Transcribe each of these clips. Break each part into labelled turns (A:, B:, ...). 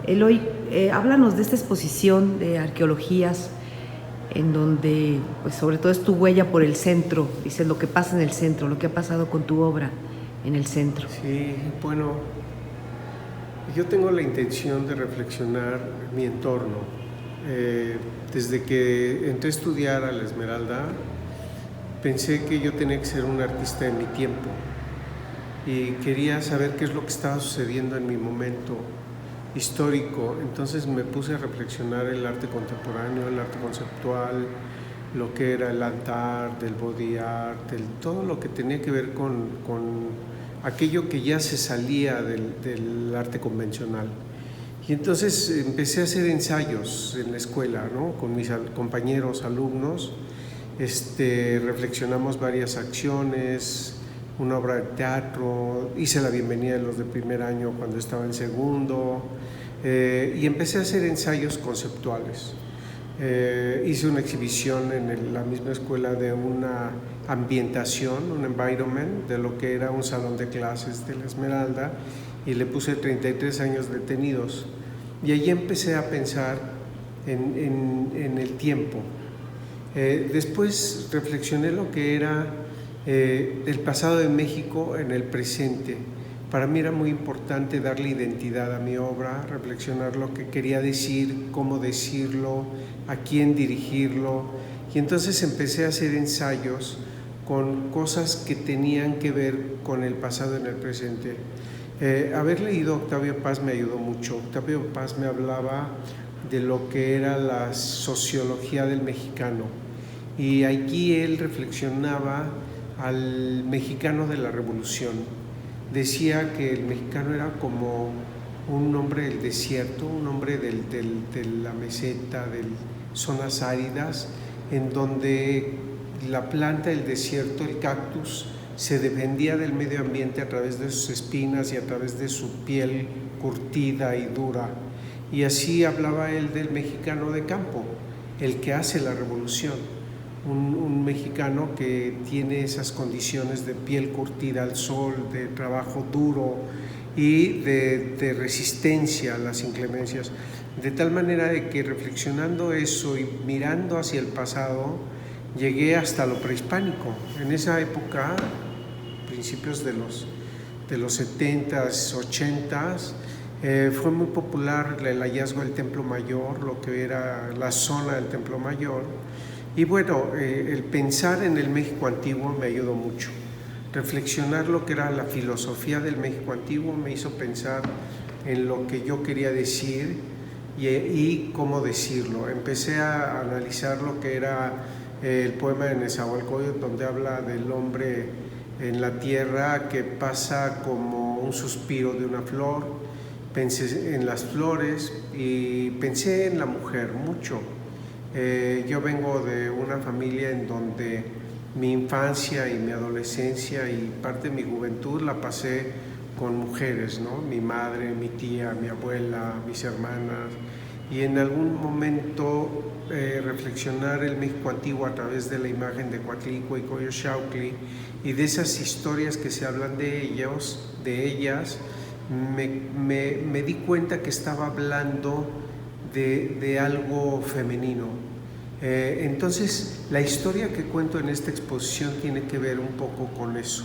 A: Eloy, háblanos de esta exposición de arqueologías en donde, pues sobre todo es tu huella por el centro, dices lo que pasa en el centro, lo que ha pasado con tu obra en el centro.
B: Sí, bueno, yo tengo la intención de reflexionar mi entorno. Desde que entré a estudiar a la Esmeralda, pensé que yo tenía que ser un artista de mi tiempo y quería saber qué es lo que estaba sucediendo en mi momento histórico. Entonces me puse a reflexionar el arte contemporáneo, el arte conceptual, lo que era el art, el body art, todo lo que tenía que ver con aquello que ya se salía del arte convencional. Y entonces empecé a hacer ensayos en la escuela, ¿no? Con mis compañeros, alumnos. Reflexionamos varias acciones, una obra de teatro, hice la bienvenida de los de primer año cuando estaba en segundo, y empecé a hacer ensayos conceptuales. Hice una exhibición en la misma escuela de una ambientación, un environment, de lo que era un salón de clases de la Esmeralda, y le puse 33 años detenidos. Y ahí empecé a pensar en el tiempo. Después reflexioné lo que era el pasado de México en el presente. Para mí era muy importante darle identidad a mi obra, reflexionar lo que quería decir, cómo decirlo, a quién dirigirlo. Y entonces empecé a hacer ensayos con cosas que tenían que ver con el pasado en el presente. Haber leído a Octavio Paz me ayudó mucho. Octavio Paz me hablaba de lo que era la sociología del mexicano. Y aquí él reflexionaba al mexicano de la Revolución. Decía que el mexicano era como un hombre del desierto, un hombre de la meseta, de zonas áridas, en donde la planta del desierto, el cactus, se defendía del medio ambiente a través de sus espinas y a través de su piel curtida y dura. Y así hablaba él del mexicano de campo, el que hace la revolución. Un mexicano que tiene esas condiciones de piel curtida al sol, de trabajo duro y de resistencia a las inclemencias. De tal manera de que reflexionando eso y mirando hacia el pasado, llegué hasta lo prehispánico. En esa época, principios de los 70s, 80s, fue muy popular el hallazgo del Templo Mayor, lo que era la zona del Templo Mayor. Y bueno, el pensar en el México antiguo me ayudó mucho. Reflexionar lo que era la filosofía del México antiguo me hizo pensar en lo que yo quería decir y cómo decirlo. Empecé a analizar lo que era el poema de Nezahualcóyotl, donde habla del hombre en la tierra que pasa como un suspiro de una flor. Pensé en las flores y pensé en la mujer mucho. Yo vengo de una familia en donde mi infancia y mi adolescencia y parte de mi juventud la pasé con mujeres, ¿no? Mi madre, mi tía, mi abuela, mis hermanas. Y en algún momento reflexionar el México antiguo a través de la imagen de Coatlicue y Coyolxauhqui y de esas historias que se hablan de ellas, me di cuenta que estaba hablando de algo femenino. Entonces, la historia que cuento en esta exposición tiene que ver un poco con eso.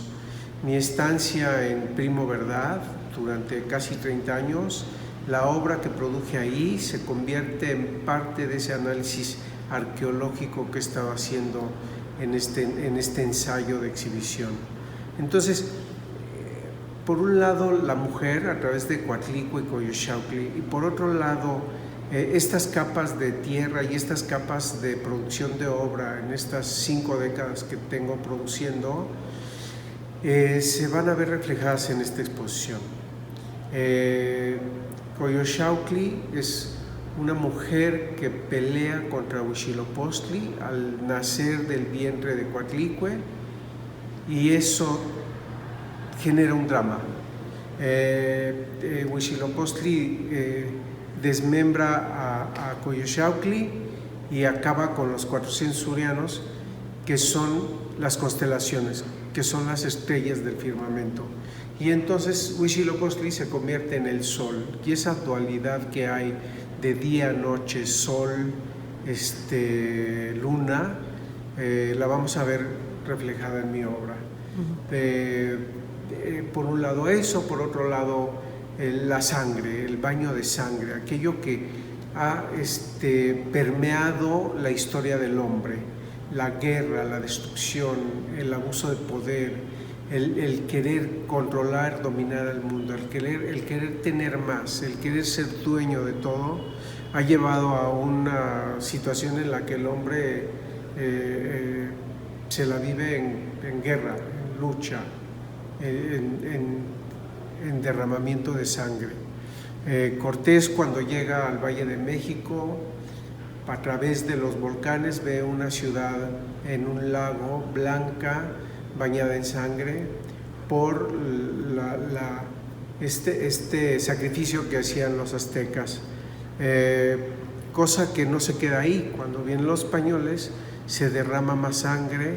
B: Mi estancia en Primo Verdad durante casi 30 años, la obra que produje ahí se convierte en parte de ese análisis arqueológico que estaba haciendo en este ensayo de exhibición. Entonces, por un lado, la mujer a través de Coatlicue y Coyolxauhqui, y por otro lado, estas capas de tierra y estas capas de producción de obra en estas 5 décadas que tengo produciendo, se van a ver reflejadas en esta exposición. Coyolxauhqui es una mujer que pelea contra Huitzilopochtli al nacer del vientre de Coatlicue, y eso genera un drama. Huitzilopochtli desmembra a Coyolxauhqui y acaba con los 400 surianos, que son las constelaciones, que son las estrellas del firmamento. Y entonces Huitzilopochtli se convierte en el sol, y esa dualidad que hay de día, noche, sol, luna, la vamos a ver reflejada en mi obra. Por un lado eso, por otro lado la sangre, el baño de sangre, aquello que ha permeado la historia del hombre, la guerra, la destrucción, el abuso de poder, el querer controlar, dominar al mundo, el querer tener más, el querer ser dueño de todo, ha llevado a una situación en la que el hombre se la vive en guerra, en lucha, en derramamiento de sangre. Cortés, cuando llega al Valle de México, a través de los volcanes ve una ciudad en un lago blanca, bañada en sangre, por este sacrificio que hacían los aztecas. Cosa que no se queda ahí. Cuando vienen los españoles se derrama más sangre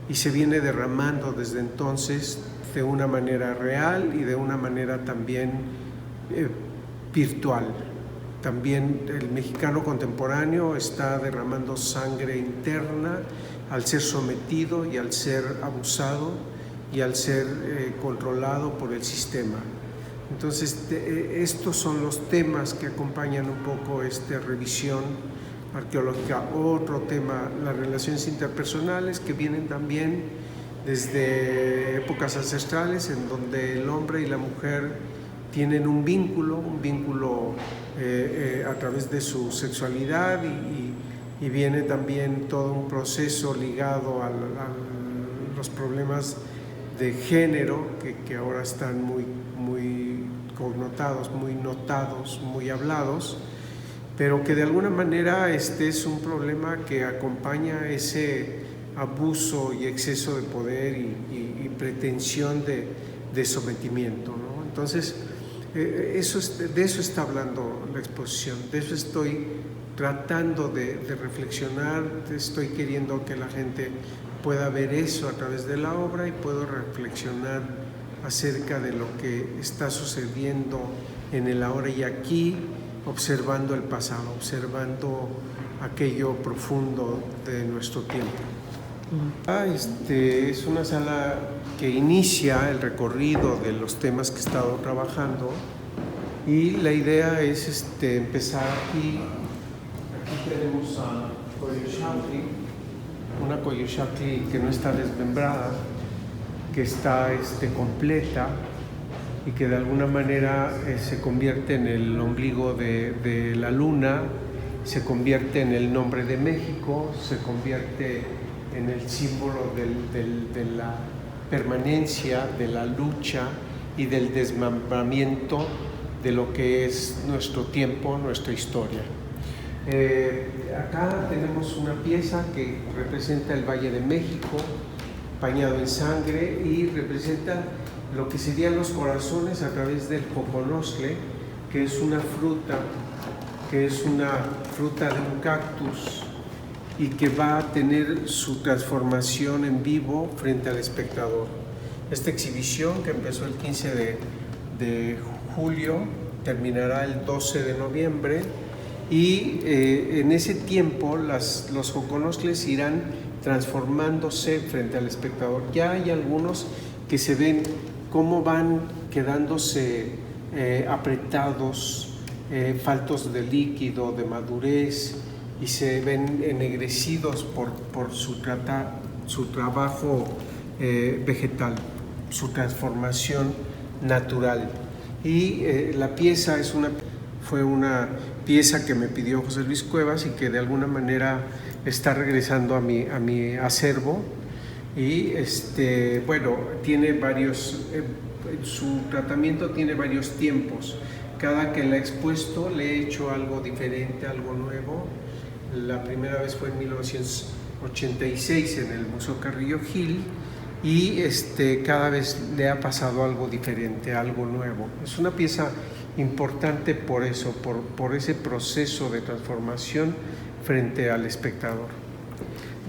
B: y se viene derramando desde entonces de una manera real y de una manera también virtual. También el mexicano contemporáneo está derramando sangre interna al ser sometido y al ser abusado y al ser controlado por el sistema. Entonces, estos son los temas que acompañan un poco esta revisión arqueológica. Otro tema, las relaciones interpersonales, que vienen también desde épocas ancestrales, en donde el hombre y la mujer tienen un vínculo a través de su sexualidad, y viene también todo un proceso ligado a los problemas de género que ahora están muy connotados, muy notados, muy hablados, pero que de alguna manera este es un problema que acompaña ese abuso y exceso de poder y pretensión de sometimiento, ¿no? Entonces, de eso está hablando la exposición, de eso estoy tratando de reflexionar, estoy queriendo que la gente pueda ver eso a través de la obra y puedo reflexionar acerca de lo que está sucediendo en el ahora y aquí, observando el pasado, observando aquello profundo de nuestro tiempo. Es una sala que inicia el recorrido de los temas que he estado trabajando, y la idea es empezar aquí. Aquí tenemos a Coyolxauhqui, una Coyolxauhqui que no está desmembrada, que está completa y que de alguna manera se convierte en el ombligo de la luna, se convierte en el nombre de México, se convierte en el símbolo de la permanencia, de la lucha y del desmembramiento de lo que es nuestro tiempo, nuestra historia. Acá tenemos una pieza que representa el Valle de México, bañado en sangre, y representa lo que serían los corazones a través del coconostle, que es una fruta de un cactus y que va a tener su transformación en vivo frente al espectador. Esta exhibición, que empezó el 15 de julio, terminará el 12 de noviembre, y en ese tiempo los coconostles irán transformándose frente al espectador. Ya hay algunos que se ven cómo van quedándose apretados, faltos de líquido, de madurez, y se ven ennegrecidos por su trabajo vegetal, su transformación natural. Y la pieza fue una pieza que me pidió José Luis Cuevas y que de alguna manera está regresando a mi acervo, y tiene varios, su tratamiento tiene varios tiempos. Cada que la he expuesto le he hecho algo diferente, algo nuevo. La primera vez fue en 1986 en el Museo Carrillo Gil, y cada vez le ha pasado algo diferente, algo nuevo. Es una pieza importante por eso, por ese proceso de transformación frente al espectador.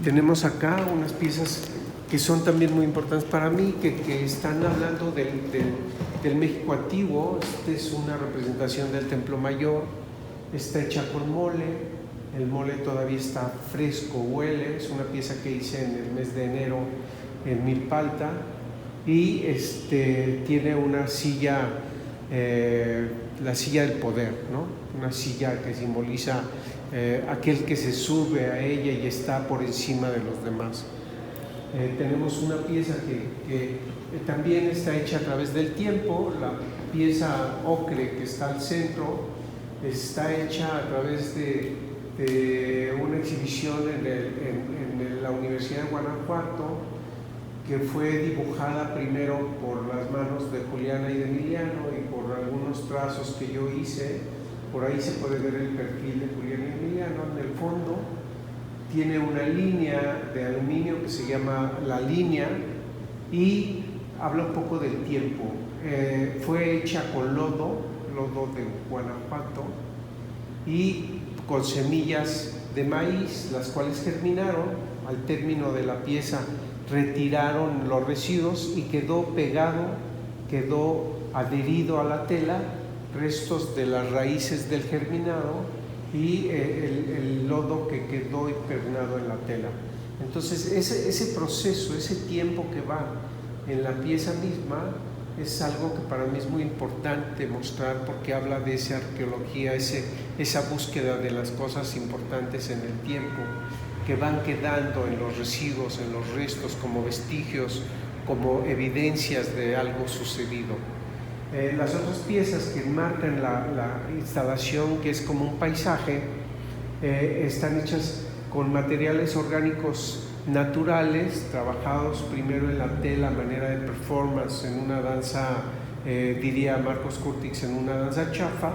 B: Tenemos acá unas piezas que son también muy importantes para mí, que están hablando del México antiguo. Esta es una representación del Templo Mayor, está hecha con mole. El mole todavía está fresco, huele. Es una pieza que hice en el mes de enero en Milpalta, y tiene una silla, la silla del poder, ¿no? Una silla que simboliza aquel que se sube a ella y está por encima de los demás. Tenemos una pieza que también está hecha a través del tiempo. La pieza ocre que está al centro está hecha a través de una exhibición en la Universidad de Guanajuato, que fue dibujada primero por las manos de Juliana y de Emiliano y por algunos trazos que yo hice. Por ahí se puede ver el perfil de Juliana y Emiliano. En el fondo tiene una línea de aluminio que se llama La Línea y habla un poco del tiempo. Fue hecha con lodo de Guanajuato y con semillas de maíz, las cuales germinaron. Al término de la pieza retiraron los residuos y quedó pegado, quedó adherido a la tela, restos de las raíces del germinado y el lodo que quedó impregnado en la tela. Entonces ese proceso, ese tiempo que va en la pieza misma, es algo que para mí es muy importante mostrar, porque habla de esa arqueología, esa búsqueda de las cosas importantes en el tiempo, que van quedando en los residuos, en los restos, como vestigios, como evidencias de algo sucedido. Las otras piezas que marcan la instalación, que es como un paisaje, están hechas con materiales orgánicos naturales, trabajados primero en la tela a manera de performance, en una danza, diría Marcos Curtix, en una danza chafa,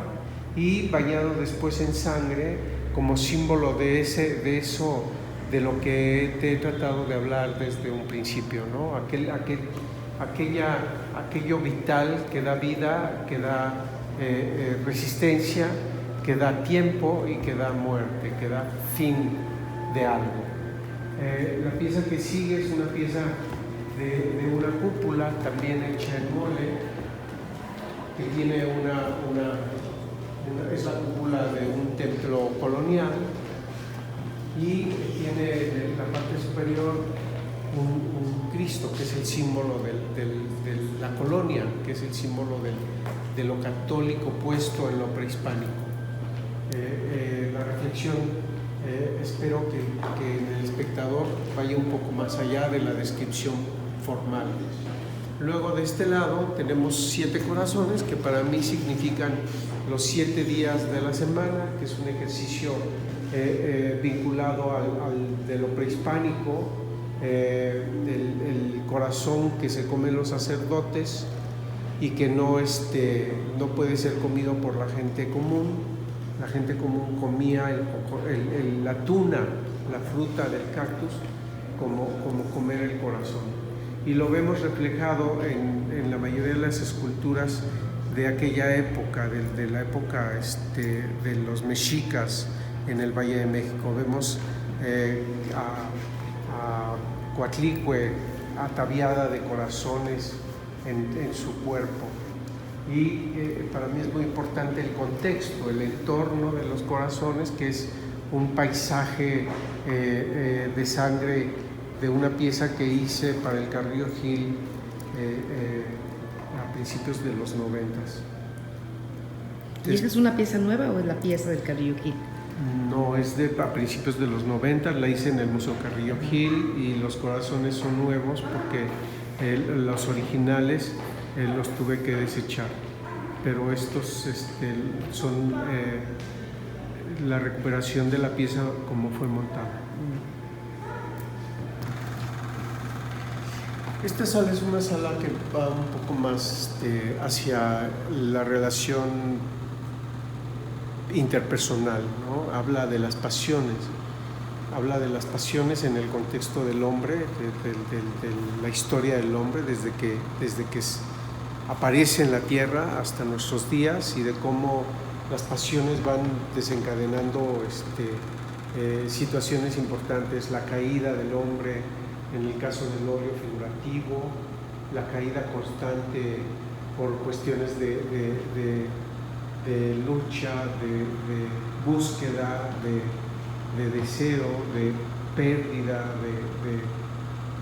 B: y bañado después en sangre como símbolo de eso, de lo que te he tratado de hablar desde un principio, ¿no? Aquello vital que da vida, que da resistencia, que da tiempo y que da muerte, que da fin de algo. La pieza que sigue es una pieza de una cúpula, también hecha en mole, que tiene es la cúpula de un templo colonial, y tiene en la parte superior un Cristo, que es el símbolo de la colonia, que es el símbolo de lo católico puesto en lo prehispánico. La reflexión, espero que el espectador vaya un poco más allá de la descripción formal. Luego, de este lado tenemos 7 corazones, que para mí significan los 7 días de la semana, que es un ejercicio vinculado al de lo prehispánico, el corazón que se comen los sacerdotes y que no puede ser comido por la gente común. La gente común comía la tuna, la fruta del cactus, como comer el corazón. Y lo vemos reflejado en la mayoría de las esculturas de aquella época, de la época de los mexicas en el Valle de México. Vemos a Coatlicue ataviada de corazones en su cuerpo. Y para mí es muy importante el contexto, el entorno de los corazones, que es un paisaje de sangre de una pieza que hice para el Carrillo Gil a principios de los 90s.
A: ¿Y esa es una pieza nueva o es la pieza del Carrillo Gil?
B: No, es a principios de los 90, la hice en el Museo Carrillo Gil, y los corazones son nuevos porque los originales los tuve que desechar, pero estos son la recuperación de la pieza como fue montada. Esta sala es una sala que va un poco más hacia la relación interpersonal, ¿no? Habla de las pasiones en el contexto del hombre, de la historia del hombre desde que aparece en la tierra hasta nuestros días, y de cómo las pasiones van desencadenando situaciones importantes, la caída del hombre, en el caso del óleo figurativo, la caída constante por cuestiones de lucha, de búsqueda, de deseo, de pérdida,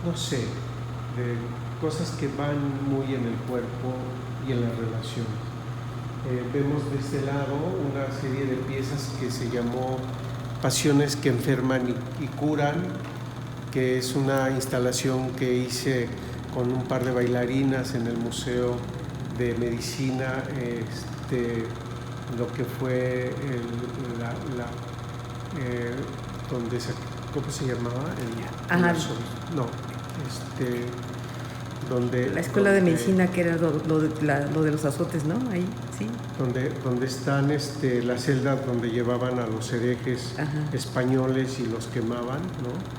B: no sé, de cosas que van muy en el cuerpo y en las relaciones. Vemos de este lado una serie de piezas que se llamó Pasiones que enferman y curan, que es una instalación que hice con un par de bailarinas en el Museo de Medicina, lo que fue donde ¿cómo se llamaba?
A: La escuela de medicina, que era lo de los azotes, ¿no? Ahí, sí.
B: Donde están las celdas donde llevaban a los herejes españoles y los quemaban, ¿no?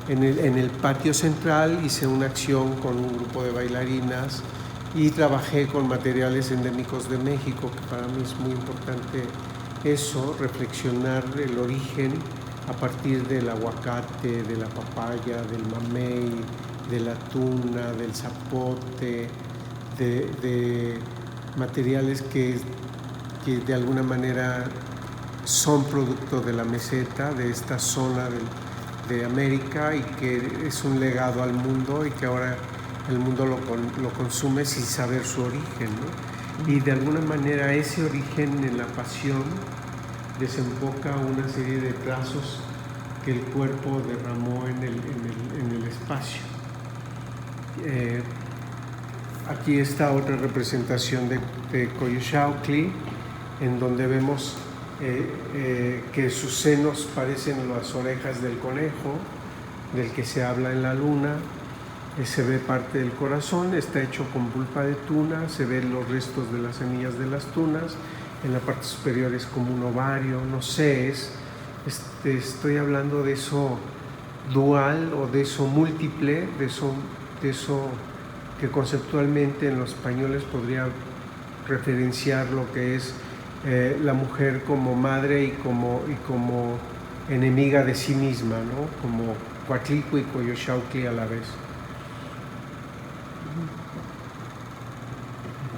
B: En el patio central hice una acción con un grupo de bailarinas y trabajé con materiales endémicos de México, que para mí es muy importante eso, reflexionar el origen a partir del aguacate, de la papaya, del mamey, de la tuna, del zapote, de materiales que de alguna manera son producto de la meseta, de esta zona de América, y que es un legado al mundo y que ahora el mundo lo consume sin saber su origen, ¿no? Y de alguna manera ese origen en la pasión desemboca una serie de trazos que el cuerpo derramó en el espacio. Aquí está otra representación de Coyolxauhqui, en donde vemos que sus senos parecen las orejas del conejo, del que se habla en la luna. Se ve parte del corazón, está hecho con pulpa de tuna, se ven los restos de las semillas de las tunas. En la parte superior es como un ovario, no sé, estoy hablando de eso dual o de eso múltiple, de eso que conceptualmente en los españoles podría referenciar lo que es la mujer como madre y como enemiga de sí misma, ¿no? Como Coatlicue y Coyolxauhqui a la vez.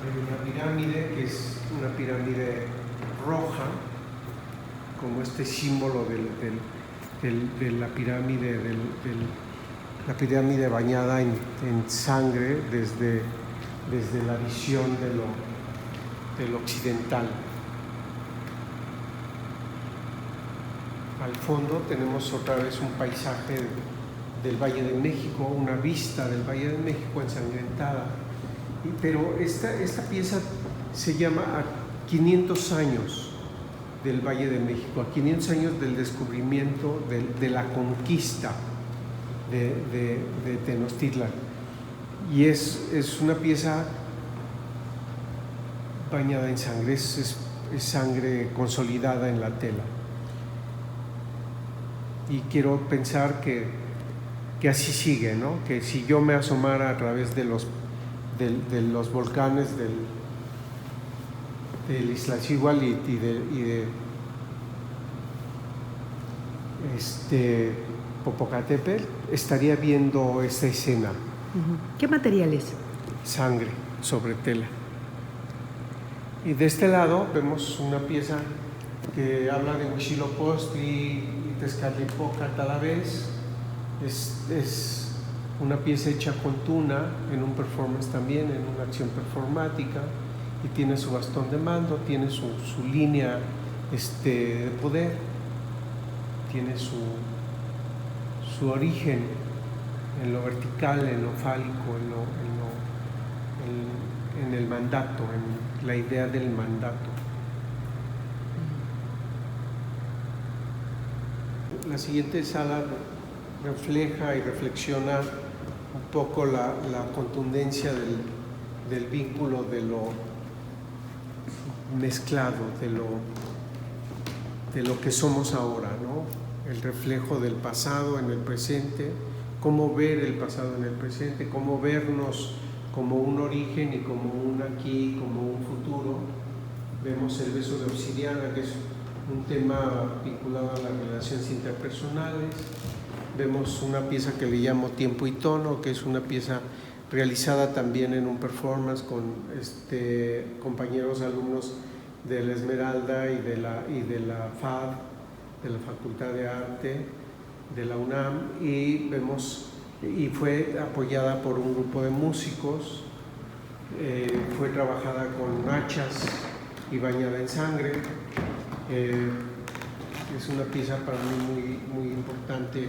B: Hay una pirámide que es una pirámide roja, como este símbolo de la pirámide, la pirámide bañada en sangre desde la visión del occidental. Al fondo tenemos otra vez un paisaje del Valle de México, una vista del Valle de México ensangrentada. Pero esta pieza se llama a 500 años del Valle de México, a 500 años del descubrimiento, de la conquista de Tenochtitlan. Y es una pieza bañada en sangre, es sangre consolidada en la tela. Y quiero pensar que así sigue, ¿no? Que si yo me asomara a través de los volcanes del Iztaccíhuatl y de Popocatépetl, estaría viendo esta escena.
A: ¿Qué material es?
B: Sangre sobre tela. Y de este lado vemos una pieza que habla de Huitzilopochtli y Tezcatlipoca a la vez. Es una pieza hecha con tuna, en un performance también, en una acción performática, y tiene su bastón de mando, tiene su línea de poder, tiene su origen en lo vertical, en lo fálico, en el mandato, en la idea del mandato. La siguiente sala refleja y reflexiona un poco la contundencia del vínculo de lo mezclado, de lo que somos ahora, ¿no? El reflejo del pasado en el presente, cómo ver el pasado en el presente, cómo vernos como un origen y como un aquí, como un futuro. Vemos el beso de obsidiana, que es un tema vinculado a las relaciones interpersonales. Vemos una pieza que le llamo Tiempo y Tono, que es una pieza realizada también en un performance con compañeros alumnos de la Esmeralda y de la FAD, de la Facultad de Arte de la UNAM, y fue apoyada por un grupo de músicos, fue trabajada con hachas y bañada en sangre. Es una pieza para mí muy, muy importante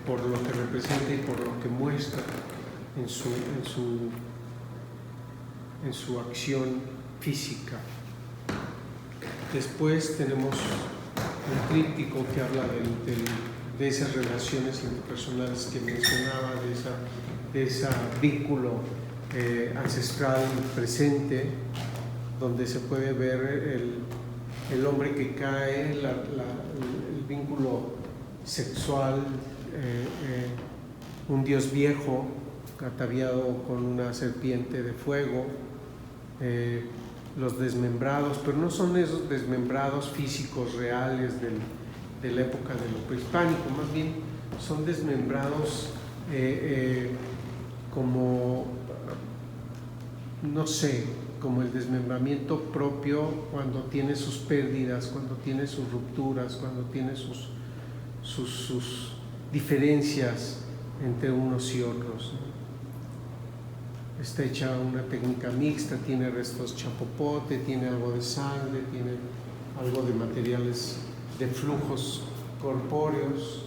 B: por lo que representa y por lo que muestra en su acción física. Después tenemos un tríptico que habla de esas relaciones interpersonales que mencionaba, de ese vínculo ancestral presente, donde se puede ver el hombre que cae, el vínculo sexual, un dios viejo ataviado con una serpiente de fuego, los desmembrados, pero no son esos desmembrados físicos reales de la época de lo prehispánico, más bien son desmembrados como, no sé, como el desmembramiento propio cuando tiene sus pérdidas, cuando tiene sus rupturas, cuando tiene sus diferencias entre unos y otros. Está hecha una técnica mixta, tiene restos chapopote, tiene algo de sangre, tiene algo de materiales de flujos corpóreos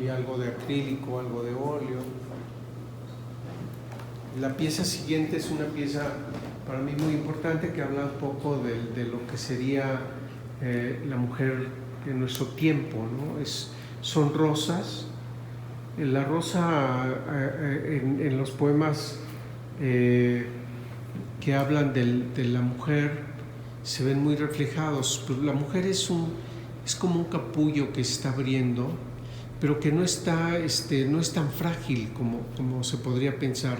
B: y algo de acrílico, algo de óleo. La pieza siguiente es una pieza para mí muy importante que habla un poco de lo que sería la mujer en nuestro tiempo, ¿no? Son rosas. La rosa en los poemas que hablan de la mujer se ven muy reflejados. Pues la mujer es como un capullo que se está abriendo, pero que no es tan frágil como se podría pensar.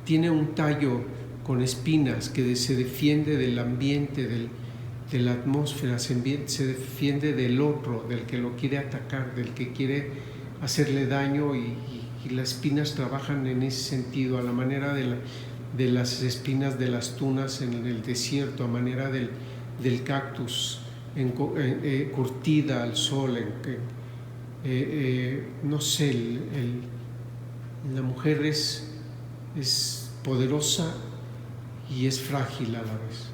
B: Tiene un tallo con espinas que se defiende del ambiente, de la atmósfera, se defiende del otro, del que lo quiere atacar, del que quiere hacerle daño, y las espinas trabajan en ese sentido, a la manera de las espinas de las tunas en el desierto, a manera del cactus curtida al sol. No sé, la mujer es poderosa y es frágil a la vez.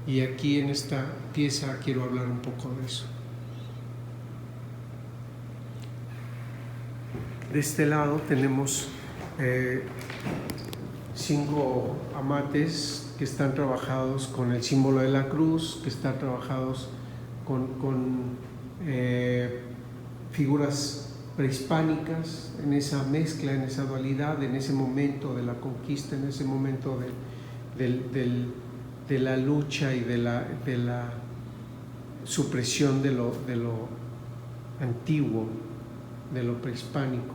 B: Y aquí en esta pieza quiero hablar un poco de eso. De este lado tenemos 5 amates que están trabajados con el símbolo de la cruz, que están trabajados con figuras prehispánicas, en esa mezcla, en esa dualidad, en ese momento de la conquista, en ese momento de la lucha y de la supresión de lo antiguo, de lo prehispánico.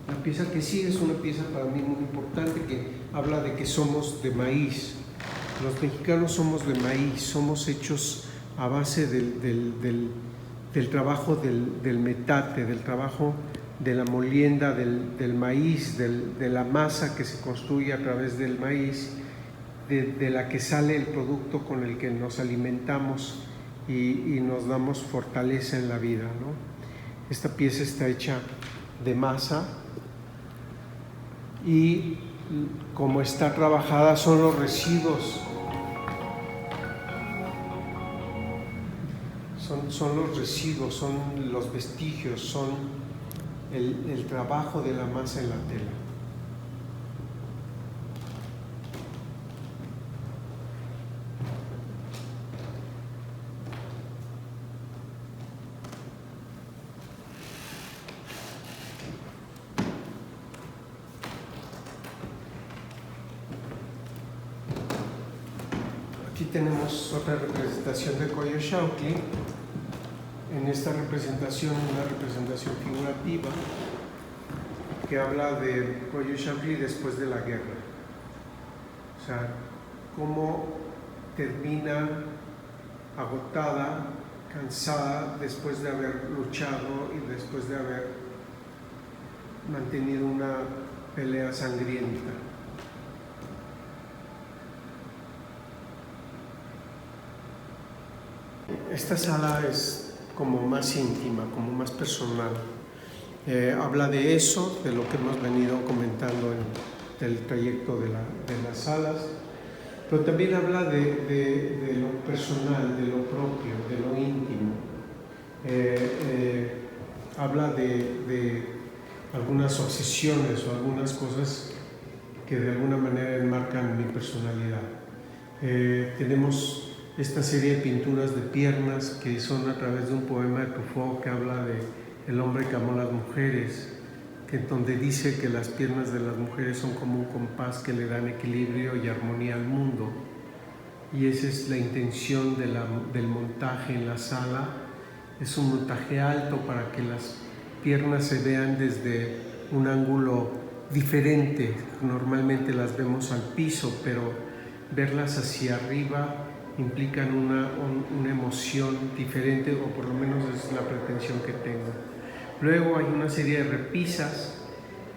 B: La pieza que sigue es una pieza para mí muy importante que habla de que somos de maíz. Los mexicanos somos de maíz, somos hechos a base del trabajo del metate, del trabajo de la molienda del maíz, de la masa que se construye a través del maíz, de la que sale el producto con el que nos alimentamos y nos damos fortaleza en la vida, ¿no? Esta pieza está hecha de masa y como está trabajada son los residuos, son los residuos, son los vestigios, son el trabajo de la masa en la tela. Aquí tenemos otra representación de Coyolxauhqui. En esta representación, una representación figurativa, que habla de Coyolxauhqui después de la guerra. O sea, cómo termina agotada, cansada, después de haber luchado y después de haber mantenido una pelea sangrienta. Esta sala es como más íntima, como más personal. Habla de eso, de lo que hemos venido comentando en el trayecto de las salas, pero también habla de lo personal, de lo propio, de lo íntimo. Habla de algunas obsesiones o algunas cosas que de alguna manera enmarcan mi personalidad. Tenemos esta serie de pinturas de piernas que son a través de un poema de Truffaut que habla de el hombre que amó a las mujeres, donde dice que las piernas de las mujeres son como un compás que le dan equilibrio y armonía al mundo. Y esa es la intención del montaje en la sala. Es un montaje alto para que las piernas se vean desde un ángulo diferente. Normalmente las vemos al piso, pero verlas hacia arriba implican una emoción diferente, o por lo menos es la pretensión que tengo. Luego hay una serie de repisas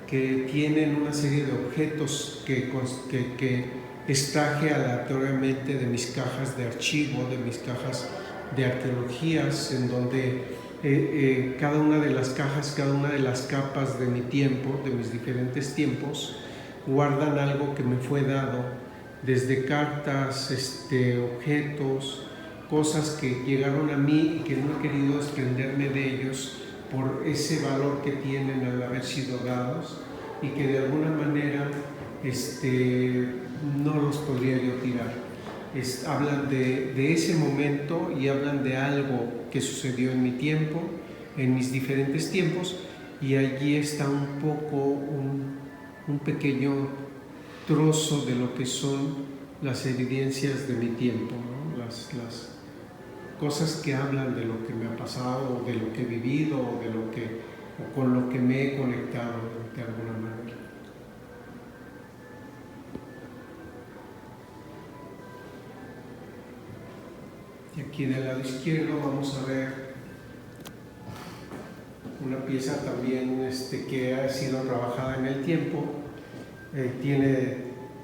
B: que tienen una serie de objetos que extraje aleatoriamente de mis cajas de archivo, de mis cajas de arqueologías, en donde cada una de las cajas, cada una de las capas de mi tiempo, de mis diferentes tiempos, guardan algo que me fue dado, desde cartas, objetos, cosas que llegaron a mí y que no he querido desprenderme de ellos por ese valor que tienen al haber sido dados, y que de alguna manera no los podría yo tirar. Hablan de ese momento y hablan de algo que sucedió en mi tiempo, en mis diferentes tiempos, y allí está un poco un pequeño trozo de lo que son las evidencias de mi tiempo, ¿no? Las cosas que hablan de lo que me ha pasado, de lo que he vivido, o con lo que me he conectado de alguna manera. Y aquí del lado izquierdo vamos a ver una pieza también que ha sido trabajada en el tiempo.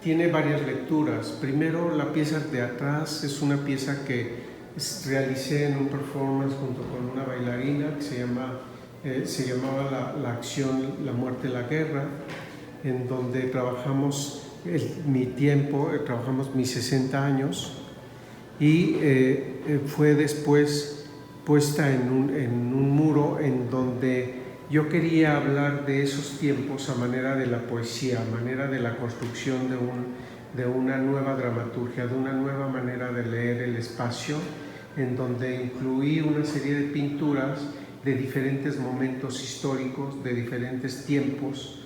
B: Tiene varias lecturas. Primero, la pieza de atrás es una pieza que realicé en un performance junto con una bailarina que se llamaba la acción La muerte, la guerra, en donde trabajamos mi tiempo, trabajamos mis 60 años, y fue después puesta en un muro en donde yo quería hablar de esos tiempos a manera de la poesía, a manera de la construcción de una nueva dramaturgia, de una nueva manera de leer el espacio, en donde incluí una serie de pinturas de diferentes momentos históricos, de diferentes tiempos,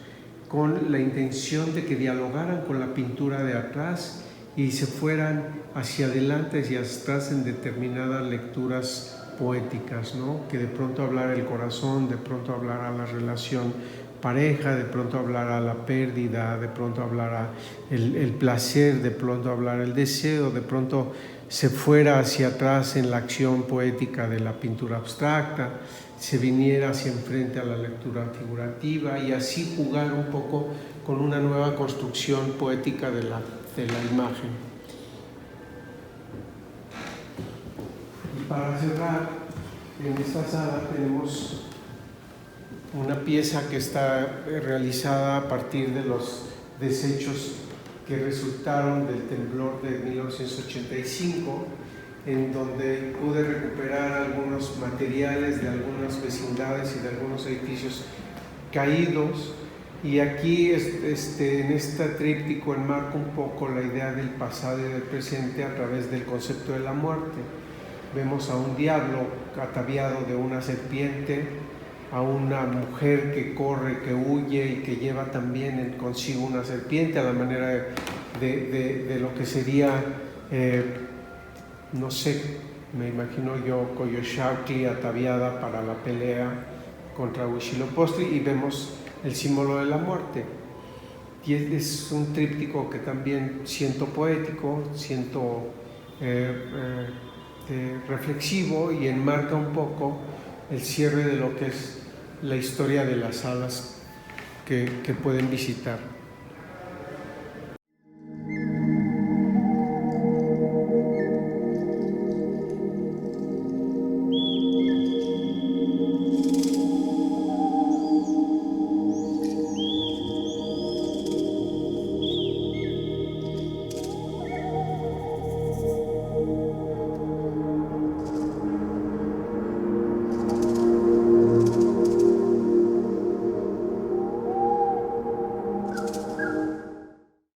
B: con la intención de que dialogaran con la pintura de atrás y se fueran hacia adelante y hacia atrás en determinadas lecturas poéticas, ¿no? Que de pronto hablara el corazón, de pronto hablara la relación pareja, de pronto hablara la pérdida, de pronto hablara el placer, de pronto hablara el deseo, de pronto se fuera hacia atrás en la acción poética de la pintura abstracta, se viniera hacia enfrente a la lectura figurativa, y así jugar un poco con una nueva construcción poética de la imagen. Para cerrar, en esta sala tenemos una pieza que está realizada a partir de los desechos que resultaron del temblor de 1985, en donde pude recuperar algunos materiales de algunas vecindades y de algunos edificios caídos. Y aquí en este tríptico enmarco un poco la idea del pasado y del presente a través del concepto de la muerte. Vemos a un diablo ataviado de una serpiente, a una mujer que corre, que huye y que lleva también consigo una serpiente, a la manera de lo que sería, no sé, me imagino yo, Coyolxauhqui ataviada para la pelea contra Huitzilopochtli, y vemos el símbolo de la muerte. Y es un tríptico que también siento poético, siento reflexivo, y enmarca un poco el cierre de lo que es la historia de las salas que pueden visitar.